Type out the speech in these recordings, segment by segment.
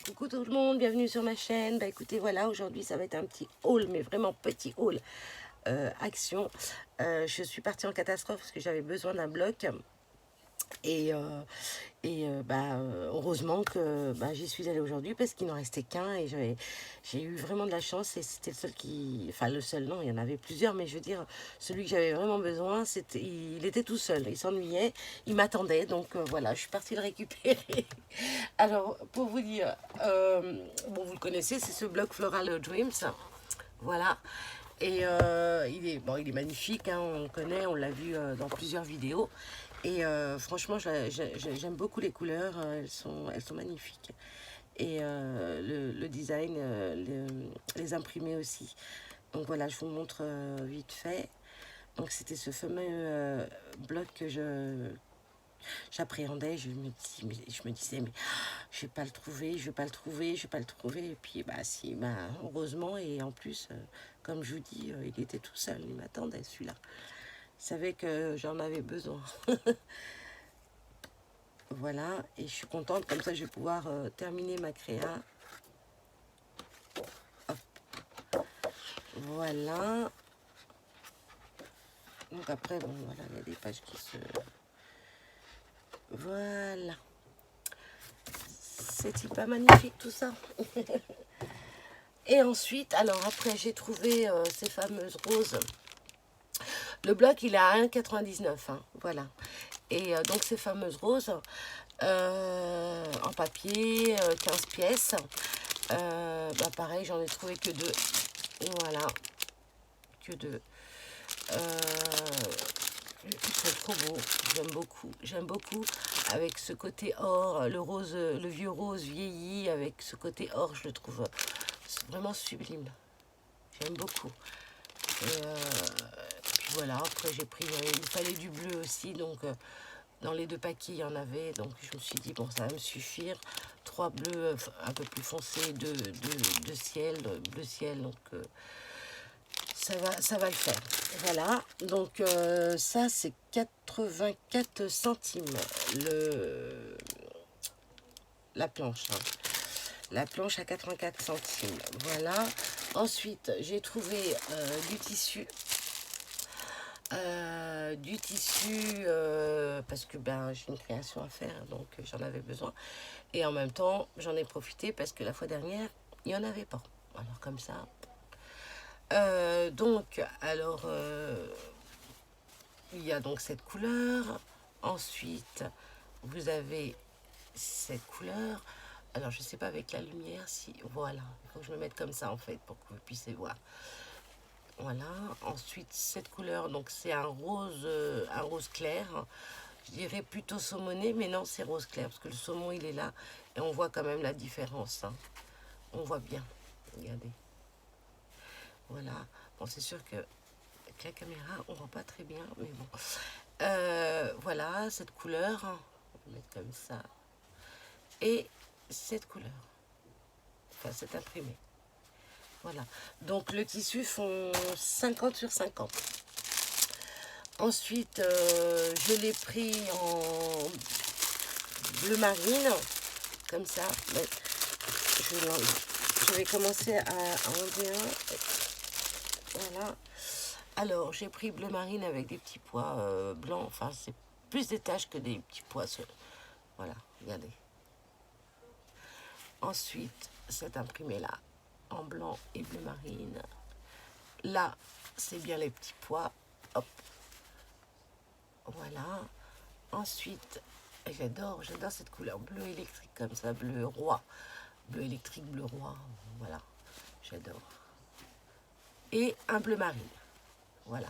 Coucou tout le monde, bienvenue sur ma chaîne. Bah écoutez, voilà, aujourd'hui ça va être un petit haul, mais vraiment petit haul action. Je suis partie en catastrophe parce que j'avais besoin d'un bloc. Et, heureusement que j'y suis allée aujourd'hui parce qu'il n'en restait qu'un et j'ai eu vraiment de la chance et c'était le seul qui... Enfin le seul non, il y en avait plusieurs, mais je veux dire, celui que j'avais vraiment besoin, il était tout seul, il s'ennuyait, il m'attendait, donc voilà, je suis partie le récupérer. Alors, pour vous dire, bon vous le connaissez, c'est ce bloc Floral Dreams, voilà. Et il est magnifique, hein, on le connaît, on l'a vu dans plusieurs vidéos. Et franchement, j'aime beaucoup les couleurs, elles sont magnifiques. Et le design, les imprimés aussi. Donc voilà, je vous montre vite fait. Donc c'était ce fameux bloc que j'appréhendais. Je me disais, mais je vais pas le trouver, je vais pas le trouver, je vais pas le trouver. Et puis, bah si, bah, heureusement. Et en plus, comme je vous dis, il était tout seul, il m'attendait celui-là. Il savait que j'en avais besoin. Voilà, et je suis contente, comme ça je vais pouvoir terminer ma créa. Hop. Voilà. Donc après, bon, voilà, il y a des pages qui se... Voilà. C'est-il pas magnifique tout ça? Et ensuite, alors après, j'ai trouvé ces fameuses roses. Le bloc, il est à 1,99 €, hein, voilà. Et donc ces fameuses roses en papier, 15 pièces. Pareil, j'en ai trouvé que deux. Voilà, que deux. Ils sont trop beaux, j'aime beaucoup avec ce côté or, le rose, le vieux rose vieilli avec ce côté or, je le trouve vraiment sublime, j'aime beaucoup. Et puis voilà, après j'ai pris, il fallait du bleu aussi, donc dans les deux paquets il y en avait, donc je me suis dit bon ça va me suffire, 3 bleus un peu plus foncés, de ciel, bleu ciel, donc ça va le faire. Voilà, donc ça c'est 84 centimes la planche. Hein. La planche à 84 centimes. Voilà. Ensuite, j'ai trouvé du tissu. Parce que j'ai une création à faire, donc j'en avais besoin. Et en même temps, j'en ai profité parce que la fois dernière, il n'y en avait pas. Alors comme ça. Il y a donc cette couleur. Ensuite, vous avez cette couleur. Alors, je ne sais pas avec la lumière si... Voilà, il faut que je me mette comme ça, en fait, pour que vous puissiez voir. Voilà. Ensuite, cette couleur, donc c'est un rose clair. Je dirais plutôt saumoné, mais non, c'est rose clair, parce que le saumon, il est là. Et on voit quand même la différence. Hein. On voit bien. Regardez. Voilà. Bon, c'est sûr que avec la caméra, on voit pas très bien, mais bon. Voilà, cette couleur. On va mettre comme ça. Et cette couleur. Enfin, c'est imprimé. Voilà. Donc, le tissu font 50 sur 50. Ensuite, je l'ai pris en bleu marine. Comme ça. Mais je vais commencer à enlever un. Voilà. Alors, j'ai pris bleu marine avec des petits pois blancs. Enfin, c'est plus des taches que des petits pois. Voilà, regardez. Ensuite, cet imprimé-là, en blanc et bleu marine. Là, c'est bien les petits pois. Hop. Voilà. Ensuite, j'adore cette couleur bleu électrique comme ça, bleu roi. Bleu électrique, bleu roi. Voilà, j'adore. Et un bleu marine. Voilà.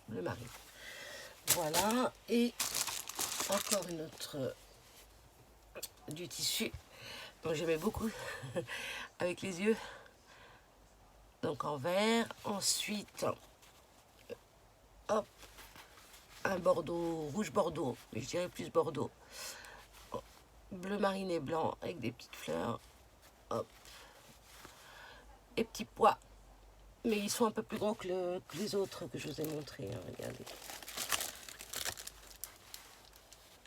Bleu marine. Voilà. Et encore une autre du tissu. Donc j'aimais beaucoup avec les yeux. Donc en vert. Ensuite, hop, un bordeaux, rouge bordeaux, mais je dirais plus bordeaux. Bleu marine et blanc avec des petites fleurs. Hop. Et petits pois. Mais ils sont un peu plus gros que les autres que je vous ai montrés. Hein, regardez.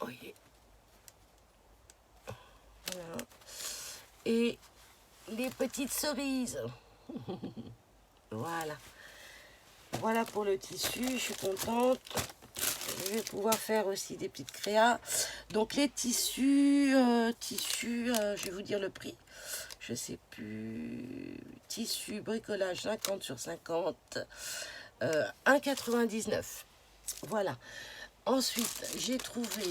Oui. Voilà. et les petites cerises. Voilà. Voilà pour le tissu, je suis contente. Je vais pouvoir faire aussi des petites créas. Donc les tissus, je vais vous dire le prix. Je sais plus. Tissu, bricolage 50 sur 50. 1,99. Voilà. Ensuite, j'ai trouvé...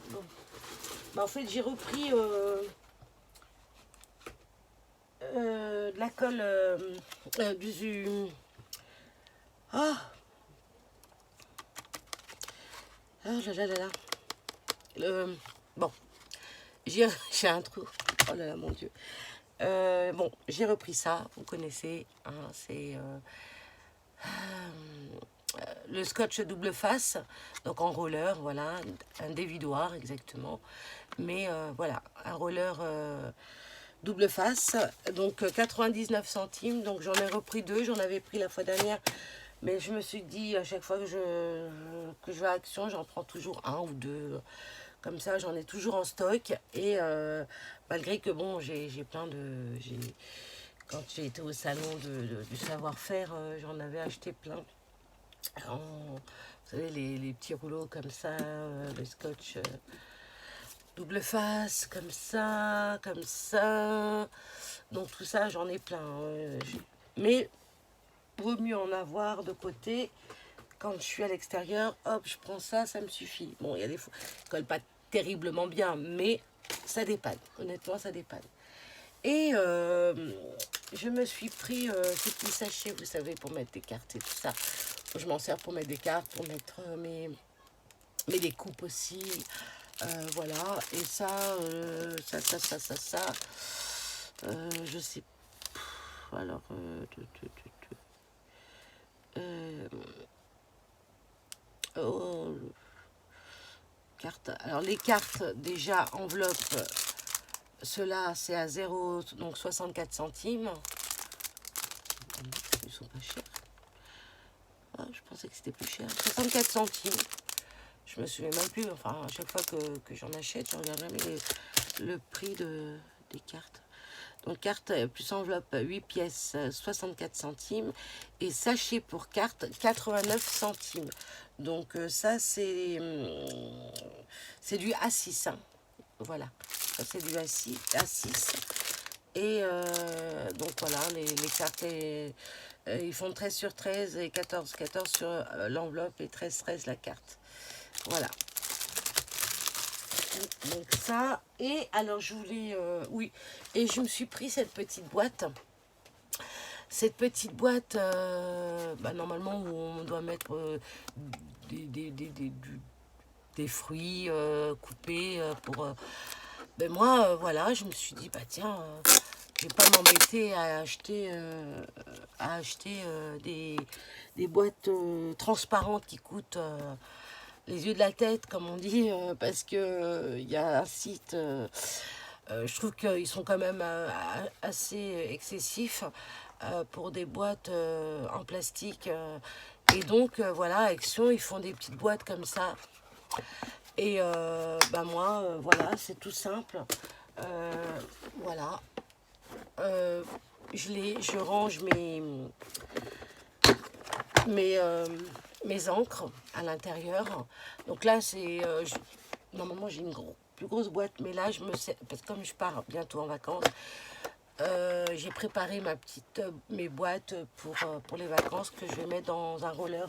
bon. Bah, en fait, j'ai repris de la colle du... Ah, ah là là là là. Bon, j'ai un trou. Oh là là, mon Dieu. Bon, j'ai repris ça. Vous connaissez. Hein, c'est le scotch double face. Donc en roller, voilà. Un dévidoir, exactement. Mais voilà, un roller double face. Donc 99 centimes. Donc j'en ai repris deux. J'en avais pris la fois dernière. Mais je me suis dit, à chaque fois que je vais à Action, j'en prends toujours un ou deux. Comme ça, j'en ai toujours en stock. Et malgré que, bon, j'ai plein de... Quand j'ai été au salon du savoir-faire, j'en avais acheté plein. Vous savez, les petits rouleaux comme ça, le scotch double face, comme ça, comme ça. Donc tout ça, j'en ai plein. Mais... vaut mieux en avoir de côté. Quand je suis à l'extérieur, hop, je prends ça, ça me suffit. Bon, il y a des fois, ça colle pas terriblement bien, mais ça dépanne. Honnêtement, ça dépanne. Et je me suis pris ces petits sachets, vous savez, pour mettre des cartes et tout ça. Je m'en sers pour mettre des cartes, pour mettre mes découpes aussi. Voilà. Et ça, je sais. Alors, oh, carte. Alors les cartes déjà enveloppe, ceux-là c'est à 0, donc 64 centimes. Ils sont pas chers. Ah, je pensais que c'était plus cher. 64 centimes. Je me souviens même plus. Enfin, à chaque fois que j'en achète, je regarde jamais le prix des cartes. Donc carte plus enveloppe 8 pièces 64 centimes et sachet pour carte 89 centimes. Donc ça c'est du A6. Hein. Voilà, ça c'est du A6. Et donc voilà, les cartes, ils font 13 sur 13 et 14 sur l'enveloppe et 13 la carte. Voilà. Donc ça, et alors je voulais, oui, et je me suis pris cette petite boîte. Cette petite boîte, normalement où on doit mettre des fruits coupés pour... moi, voilà, je me suis dit, bah tiens, je vais pas m'embêter à acheter des boîtes transparentes qui coûtent... les yeux de la tête, comme on dit, parce que il y a un site, je trouve qu'ils sont quand même assez excessifs pour des boîtes en plastique. Et donc, voilà, Action, ils font des petites boîtes comme ça. Et moi, voilà, c'est tout simple. Voilà. Je range mes encres à l'intérieur. Donc là, c'est normalement j'ai une plus grosse boîte, mais là je me sais, parce que comme je pars bientôt en vacances, j'ai préparé mes boîtes pour les vacances que je vais mettre dans un roller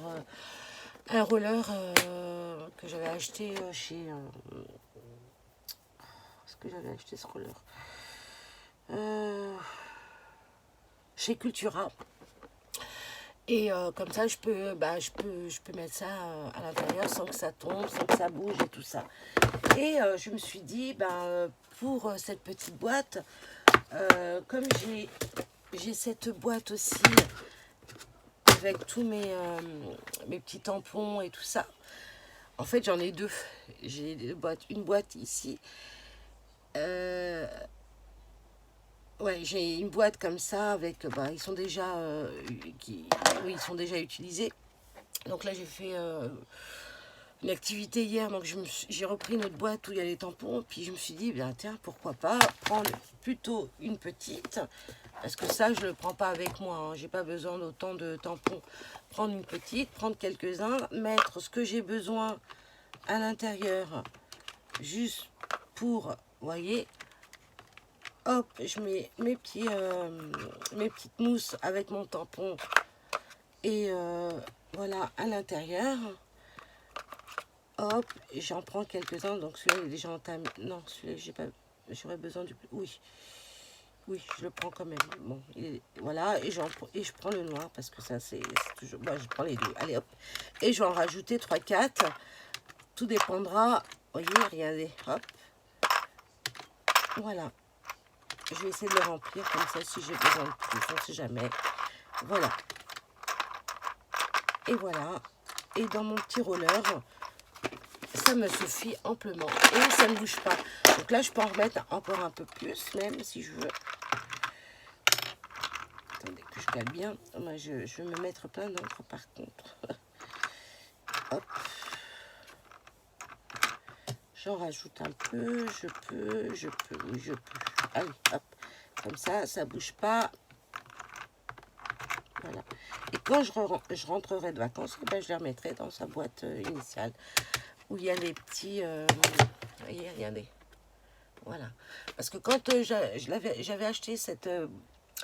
que j'avais acheté chez est-ce que j'avais acheté ce roller chez Cultura. Et comme ça, je peux mettre ça à l'intérieur sans que ça tombe, sans que ça bouge et tout ça. Et je me suis dit, pour cette petite boîte, comme j'ai cette boîte aussi avec tous mes petits tampons et tout ça. En fait, j'en ai deux. J'ai une boîte ici. Ouais, j'ai une boîte comme ça avec, ils sont déjà, ils sont déjà utilisés. Donc là, j'ai fait une activité hier, donc j'ai repris notre boîte où il y a les tampons, puis je me suis dit, bien tiens, pourquoi pas prendre plutôt une petite, parce que ça, je ne le prends pas avec moi, hein, j'ai pas besoin d'autant de tampons. Prendre une petite, prendre quelques-uns, mettre ce que j'ai besoin à l'intérieur, juste pour, voyez, hop, je mets mes petites mousses avec mon tampon, et voilà, à l'intérieur. Hop, j'en prends quelques-uns. Donc celui-là il est déjà entamé. Non, celui-là j'ai pas. J'aurais besoin du. Oui, oui, je le prends quand même. Bon, voilà, et je prends le noir parce que ça c'est toujours. Bon, je prends les deux. Allez hop, et je vais en rajouter 3-4. Tout dépendra. Voyez, regardez, hop. Voilà. Je vais essayer de le remplir comme ça si j'ai besoin de plus. On ne sait jamais. Voilà. Et voilà. Et dans mon petit roller, ça me suffit amplement et ça ne bouge pas. Donc là, je peux en remettre encore un peu plus, même si je veux. Attendez que je cale bien. Moi, je vais me mettre plein d'encre par contre. Hop. J'en rajoute un peu. Je peux. Oui, je peux. Allez, hop. Comme ça, ça bouge pas. Voilà. Et quand je rentrerai de vacances, ben, je les remettrai dans sa boîte initiale. Où il y a les petits... voyez, regardez. Voilà. Parce que quand j'avais acheté cette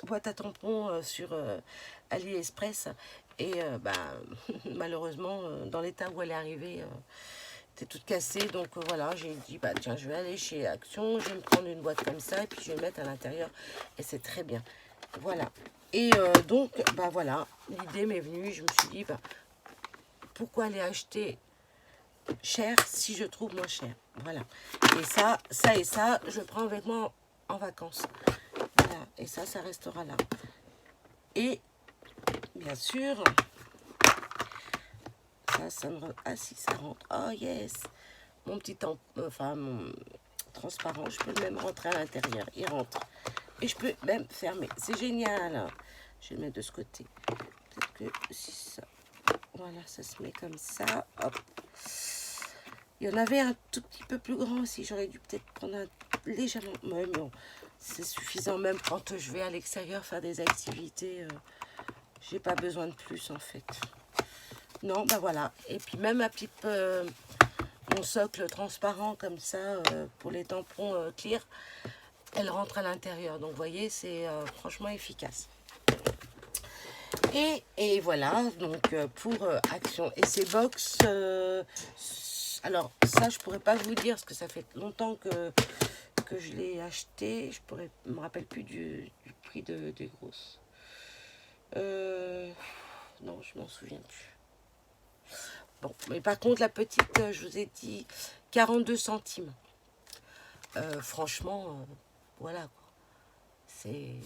boîte à tampons sur AliExpress, et bah, malheureusement, dans l'état où elle est arrivée, était toute cassée. Donc voilà, j'ai dit, bah tiens, je vais aller chez Action, je vais me prendre une boîte comme ça, et puis je vais mettre à l'intérieur. Et c'est très bien. Voilà. Et donc, bah voilà, l'idée m'est venue, je me suis dit, bah, pourquoi aller acheter cher si je trouve moins cher. Voilà. Et ça, je prends avec moi en vacances. Voilà. Et ça restera là. Et bien sûr, ça me... Ah si, ça rentre. Oh yes. Mon petit mon transparent, je peux le même rentrer à l'intérieur. Il rentre. Et je peux même fermer. C'est génial. Je vais le mettre de ce côté. Peut-être que si ça... Voilà, ça se met comme ça. Hop. Il y en avait un tout petit peu plus grand aussi. J'aurais dû peut-être prendre un légèrement... Ouais, mais bon, c'est suffisant même quand je vais à l'extérieur faire des activités. J'ai pas besoin de plus en fait. Non, bah voilà. Et puis même ma petite... mon socle transparent comme ça pour les tampons clear, elle rentre à l'intérieur. Donc vous voyez, c'est franchement efficace. Et voilà, donc pour Action. Et ces box... alors ça, je pourrais pas vous dire parce que ça fait longtemps que je l'ai acheté. Je me rappelle plus du prix des grosses. Non, je m'en souviens plus. Bon, mais par contre, la petite, je vous ai dit 42 centimes. Franchement, voilà quoi. C'est...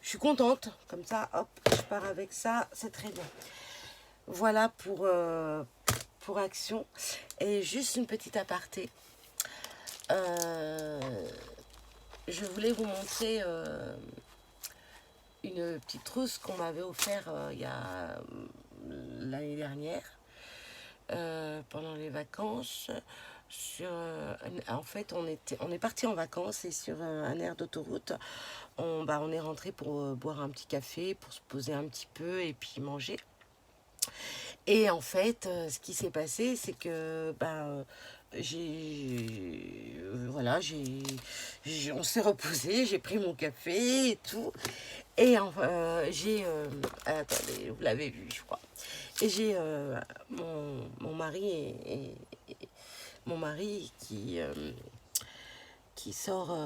Je suis contente. Comme ça, hop, je pars avec ça. C'est très bien. Voilà pour Action. Et juste une petite aparté. Je voulais vous montrer une petite trousse qu'on m'avait offert il y a l'année dernière pendant les vacances. En fait, on est parti en vacances et sur un air d'autoroute, on est rentré pour boire un petit café, pour se poser un petit peu et puis manger. Et en fait, ce qui s'est passé, c'est que voilà, on s'est reposé, j'ai pris mon café et tout, et attendez, vous l'avez vu, je crois. Et j'ai mon mari mon mari qui sort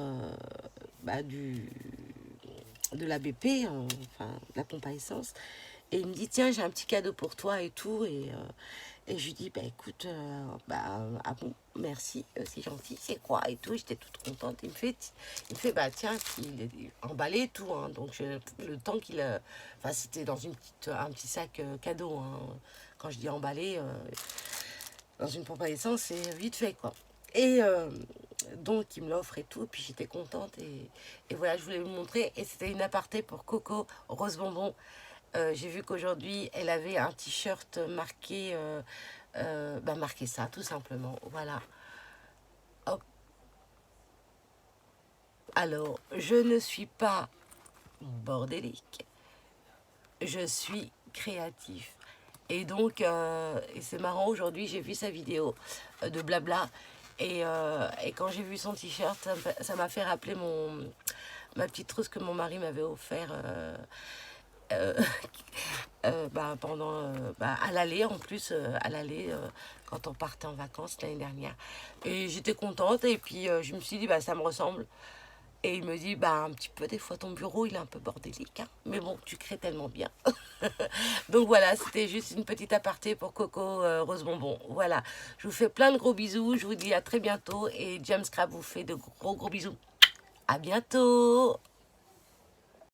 de la BP, enfin de la pompe à essence, et il me dit tiens, j'ai un petit cadeau pour toi et tout, et je lui dis bah écoute, ah bon, merci, c'est gentil, c'est quoi et tout. J'étais toute contente. Il me fait bah tiens, il est emballé et tout, hein, donc le temps qu'il enfin c'était dans un petit sac cadeau, hein. Quand je dis emballé, dans une pompe à essence, c'est vite fait quoi. Et donc il me l'offre et tout, puis j'étais contente, et voilà, je voulais vous montrer. Et c'était une aparté pour Coco Rose Bonbon. J'ai vu qu'aujourd'hui elle avait un t-shirt marqué bah, marquez ça tout simplement. Voilà. Hop. Alors, je ne suis pas bordélique, je suis créatif. Et donc, et c'est marrant, aujourd'hui, j'ai vu sa vidéo de blabla. Et quand j'ai vu son t-shirt, ça m'a fait rappeler ma petite trousse que mon mari m'avait offert euh, bah, pendant, bah, à l'aller, en plus, à l'aller, quand on partait en vacances l'année dernière. Et j'étais contente, et puis je me suis dit, bah, ça me ressemble. Et il me dit, bah, un petit peu, des fois, ton bureau, il est un peu bordélique, hein. Mais bon, tu crées tellement bien. Donc voilà, c'était juste une petite aparté pour Coco Rose Bonbon. Voilà, je vous fais plein de gros bisous. Je vous dis à très bientôt. Et James Crab vous fait de gros bisous. À bientôt.